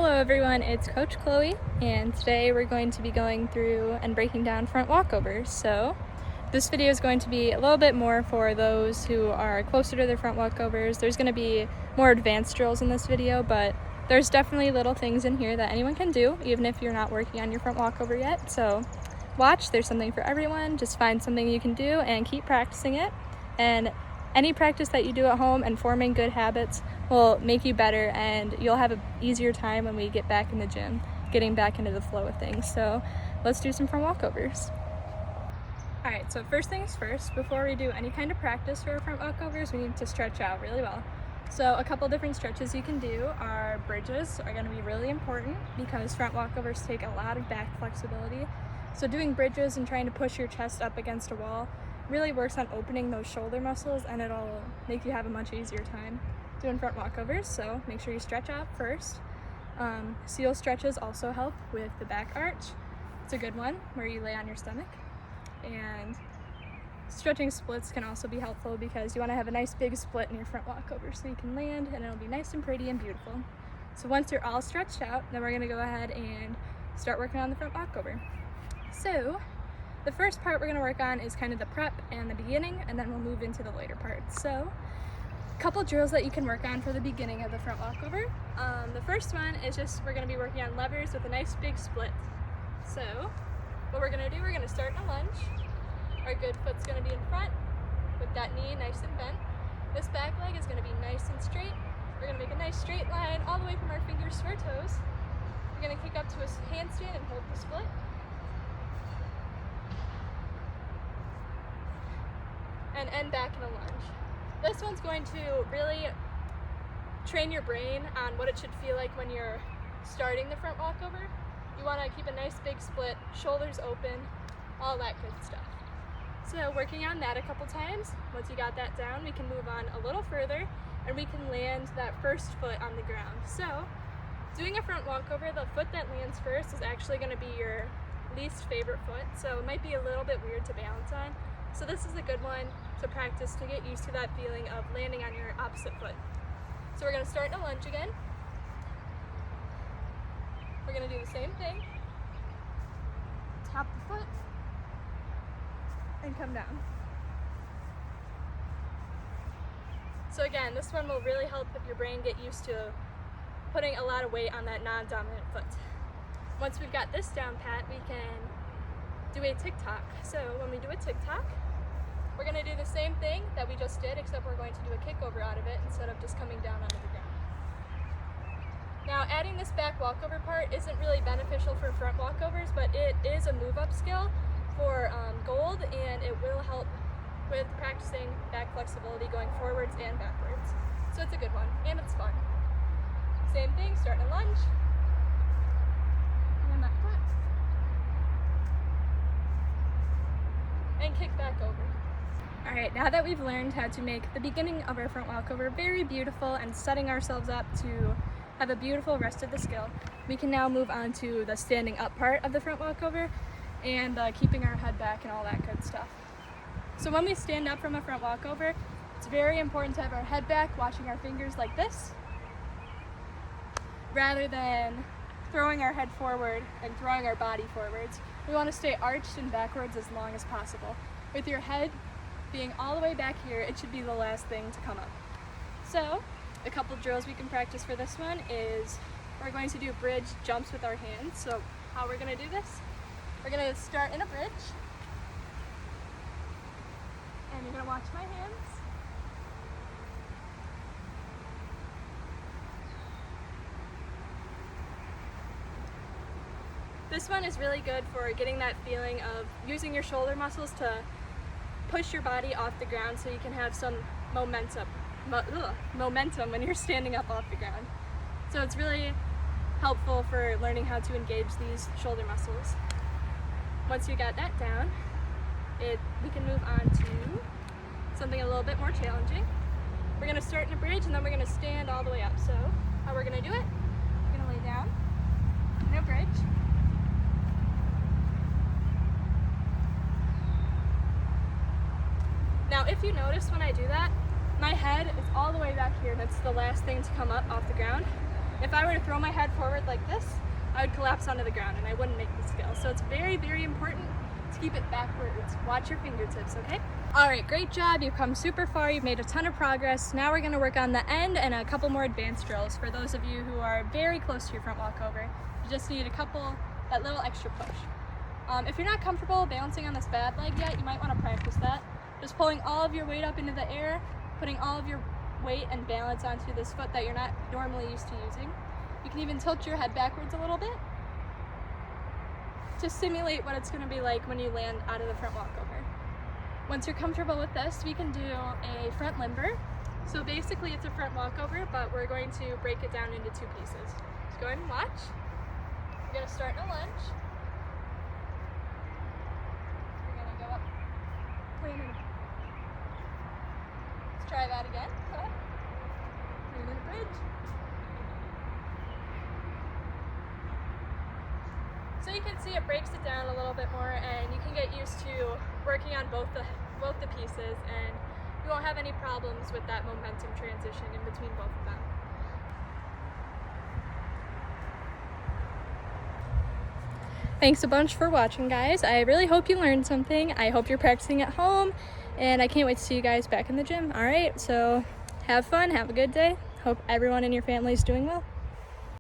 Hello everyone, it's Coach Chloe, and today we're going to be going through and breaking down front walkovers. So this video is going to be a little bit more for those who are closer to their front walkovers. There's going to be more advanced drills in this video, but there's definitely little things in here that anyone can do, even if you're not working on your front walkover yet. So watch, there's something for everyone. Just find something you can do and keep practicing it. And any practice that you do at home and forming good habits will make you better, and you'll have an easier time when we get back in the gym, getting back into the flow of things. So let's do some front walkovers. Alright, so first things first, before we do any kind of practice for our front walkovers, we need to stretch out really well. So a couple different stretches you can do are bridges are going to be really important because front walkovers take a lot of back flexibility. So doing bridges and trying to push your chest up against a wall really works on opening those shoulder muscles, and it'll make you have a much easier time doing front walkovers. So make sure you stretch out first. Seal stretches also help with the back arch. It's a good one where you lay on your stomach. And stretching splits can also be helpful because you want to have a nice big split in your front walkover so you can land and it'll be nice and pretty and beautiful. So once you're all stretched out, then we're going to go ahead and start working on the front walkover. So the first part we're going to work on is kind of the prep and the beginning, and then we'll move into the later parts. So a couple drills that you can work on for the beginning of the front walkover. The first one is just we're going to be working on levers with a nice big split. So what we're going to do, we're going to start in a lunge. Our good foot's going to be in front with that knee nice and bent. This back leg is going to be nice and straight. We're going to make a nice straight line all the way from our fingers to our toes. We're going to kick up to a handstand and hold the split. And end back in a lunge. This one's going to really train your brain on what it should feel like when you're starting the front walkover. You want to keep a nice big split, shoulders open, all that good stuff. So working on that a couple times, once you got that down, we can move on a little further and we can land that first foot on the ground. So doing a front walkover, the foot that lands first is actually going to be your least favorite foot, so it might be a little bit weird to balance on. So this is a good one to practice to get used to that feeling of landing on your opposite foot. So we're going to start in a lunge again. We're going to do the same thing. Tap the foot and come down. So again, this one will really help your brain get used to putting a lot of weight on that non-dominant foot. Once we've got this down pat, we can do a tick-tock. So when we do a tick-tock, we're going to do the same thing that we just did, except we're going to do a kick over out of it instead of just coming down onto the ground. Now, adding this back walkover part isn't really beneficial for front walkovers, but it is a move-up skill for gold, and it will help with practicing back flexibility going forwards and backwards. So it's a good one, and it's fun. Same thing, start in a lunge, and that foot, and kick back over. Alright, now that we've learned how to make the beginning of our front walkover very beautiful and setting ourselves up to have a beautiful rest of the skill, we can now move on to the standing up part of the front walkover and keeping our head back and all that good stuff. So when we stand up from a front walkover, it's very important to have our head back, watching our fingers like this, rather than throwing our head forward and throwing our body forwards. We want to stay arched and backwards as long as possible. With your head being all the way back here, it should be the last thing to come up. So a couple drills we can practice for this one is we're going to do bridge jumps with our hands. So how we're going to do this, we're going to start in a bridge, and you're going to watch my hands. This one is really good for getting that feeling of using your shoulder muscles to push your body off the ground so you can have some momentum when you're standing up off the ground. So it's really helpful for learning how to engage these shoulder muscles. Once you got that down, we can move on to something a little bit more challenging. We're going to start in a bridge and then we're going to stand all the way up. So how we're going to do it, we're going to lay down in a bridge. Now if you notice when I do that, my head is all the way back here and it's the last thing to come up off the ground. If I were to throw my head forward like this, I would collapse onto the ground and I wouldn't make the skill. So it's very, very important to keep it backwards. Watch your fingertips, okay? All right, great job. You've come super far. You've made a ton of progress. Now we're gonna work on the end and a couple more advanced drills for those of you who are very close to your front walkover. You just need that little extra push. If you're not comfortable balancing on this bad leg yet, you might wanna practice that. Just pulling all of your weight up into the air, putting all of your weight and balance onto this foot that you're not normally used to using. You can even tilt your head backwards a little bit to simulate what it's gonna be like when you land out of the front walkover. Once you're comfortable with this, we can do a front limber. So basically it's a front walkover, but we're going to break it down into two pieces. So go ahead and watch. You're gonna start in a lunge. You're gonna go up, planning. Let's try that again. Go ahead. You're gonna bridge. So you can see it breaks it down a little bit more, and you can get used to working on both the pieces, and you won't have any problems with that momentum transition in between both of them. Thanks a bunch for watching, guys. I really hope you learned something. I hope you're practicing at home, and I can't wait to see you guys back in the gym. All right, so have fun, have a good day. Hope everyone in your family is doing well.